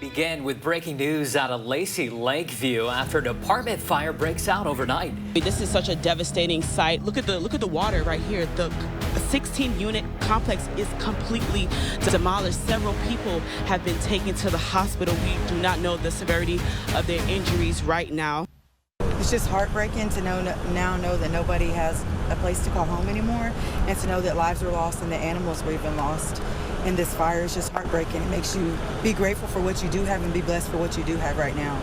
Begin with breaking news out of Lacey Lakeview after an apartment fire breaks out overnight. This is such a devastating sight. Look at the water right here. The 16-unit complex is completely demolished. Several people have been taken to the hospital. We do not know the severity of their injuries right now. It's just heartbreaking to know that nobody has a place to call home anymore, and to know that lives were lost and the animals were even lost. And this fire is just heartbreaking. It makes you be grateful for what you do have and be blessed for what you do have right now.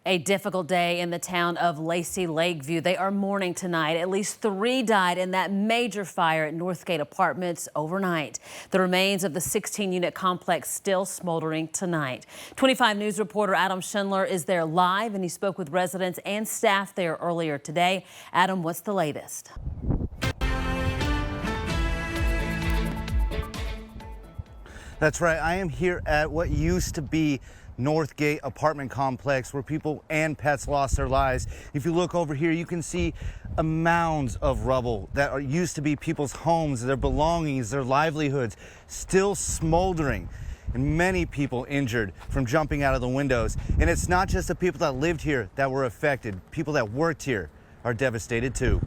A difficult day in the town of Lacey Lakeview. They are mourning tonight. At least 3 died in that major fire at Northgate Apartments overnight. The remains of the 16-unit complex still smoldering tonight. 25 News reporter Adam Schindler is there live, and he spoke with residents and staff there earlier today. Adam, what's the latest? That's right. I am here at what used to be Northgate apartment complex where people and pets lost their lives. If you look over here, you can see mounds of rubble that used to be people's homes, their belongings, their livelihoods, still smoldering, and many people injured from jumping out of the windows. And it's not just the people that lived here that were affected. People that worked here are devastated too.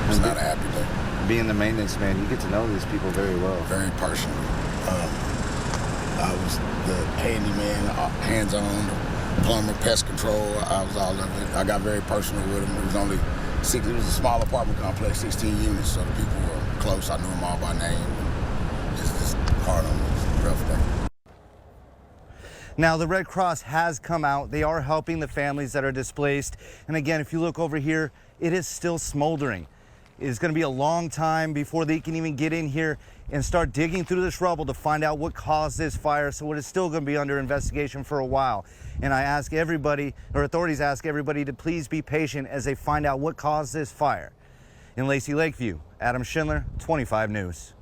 It's not a happy day. Being the maintenance man, you get to know these people very well. Very personally. I was the handyman, hands-on, plumber, pest control. I was all of it. I got very personal with him. It was a small apartment complex, 16 units, so the people were close. I knew them all by name. It's just hard on them. It's a rough day. Now, the Red Cross has come out. They are helping the families that are displaced. And again, if you look over here, it is still smoldering. It's going to be a long time before they can even get in here and start digging through this rubble to find out what caused this fire. So it is still going to be under investigation for a while. And I ask everybody, or authorities ask everybody, to please be patient as they find out what caused this fire. In Lacey Lakeview, Adam Schindler, 25 News.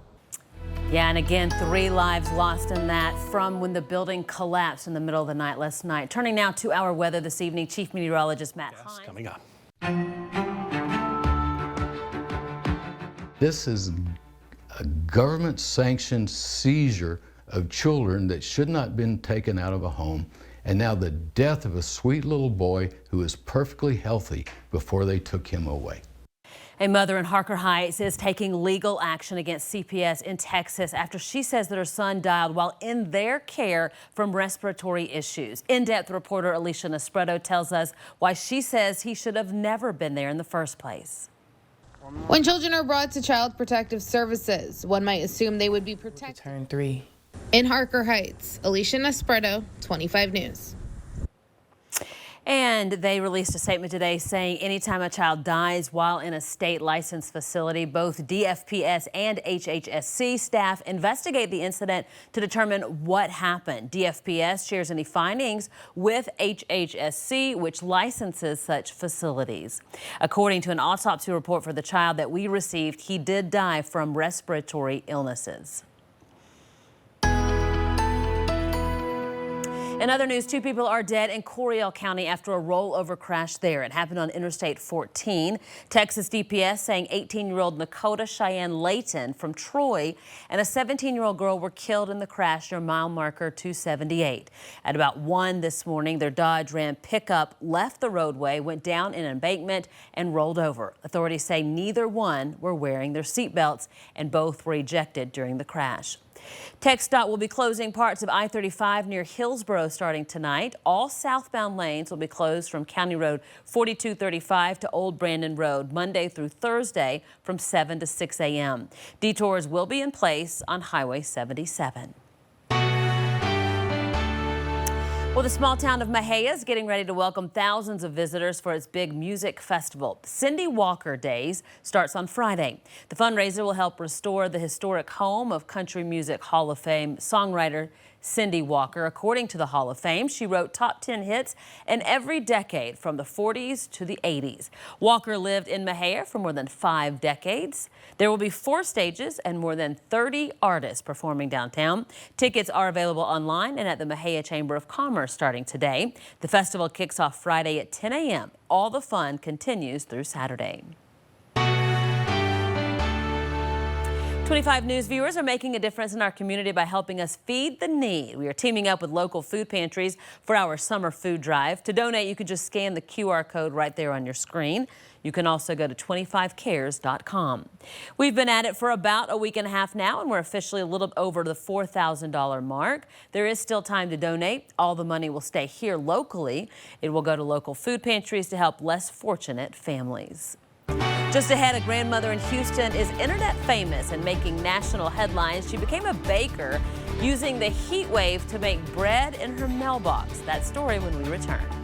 Yeah, and again, 3 lives lost in that from when the building collapsed in the middle of the night last night. Turning now to our weather this evening, Chief Meteorologist Matt Hines. Coming up. This is a government-sanctioned seizure of children that should not have been taken out of a home, and now the death of a sweet little boy who was perfectly healthy before they took him away. A mother in Harker Heights is taking legal action against CPS in Texas after she says that her son died while in their care from respiratory issues. In-depth reporter Alicia Nespresso tells us why she says he should have never been there in the first place. When children are brought to Child Protective Services, one might assume they would be protected. Turn 3. In Harker Heights, Alicia Nespresso, 25 News. And they released a statement today saying anytime a child dies while in a state licensed facility, both DFPS and HHSC staff investigate the incident to determine what happened. DFPS shares any findings with HHSC, which licenses such facilities. According to an autopsy report for the child that we received, he did die from respiratory illnesses. In other news, 2 people are dead in Coryell County after a rollover crash there. It happened on Interstate 14. Texas DPS saying 18-year-old Nakota Cheyenne Layton from Troy and a 17-year-old girl were killed in the crash near mile marker 278. At about 1 this morning, their Dodge Ram pickup left the roadway, went down an embankment, and rolled over. Authorities say neither one were wearing their seatbelts, and both were ejected during the crash. TxDOT will be closing parts of I-35 near Hillsborough starting tonight. All southbound lanes will be closed from County Road 4235 to Old Brandon Road Monday through Thursday from 7 to 6 a.m. Detours will be in place on Highway 77. Well, the small town of Mexia is getting ready to welcome thousands of visitors for its big music festival. Cindy Walker Days starts on Friday. The fundraiser will help restore the historic home of Country Music Hall of Fame songwriter Cindy Walker. According to the Hall of Fame, she wrote top 10 hits in every decade from the 40s to the 80s. Walker lived in Mexia for more than 5 decades. There will be 4 stages and more than 30 artists performing downtown. Tickets are available online and at the Mexia Chamber of Commerce starting today. The festival kicks off Friday at 10 a.m. All the fun continues through Saturday. 25 News viewers are making a difference in our community by helping us feed the need. We are teaming up with local food pantries for our summer food drive. To donate, you can just scan the QR code right there on your screen. You can also go to 25cares.com. We've been at it for about a week and a half now, and we're officially a little over the $4,000 mark. There is still time to donate. All the money will stay here locally. It will go to local food pantries to help less fortunate families. Just ahead, a grandmother in Houston is internet famous and making national headlines. She became a baker using the heat wave to make bread in her mailbox. That story when we return.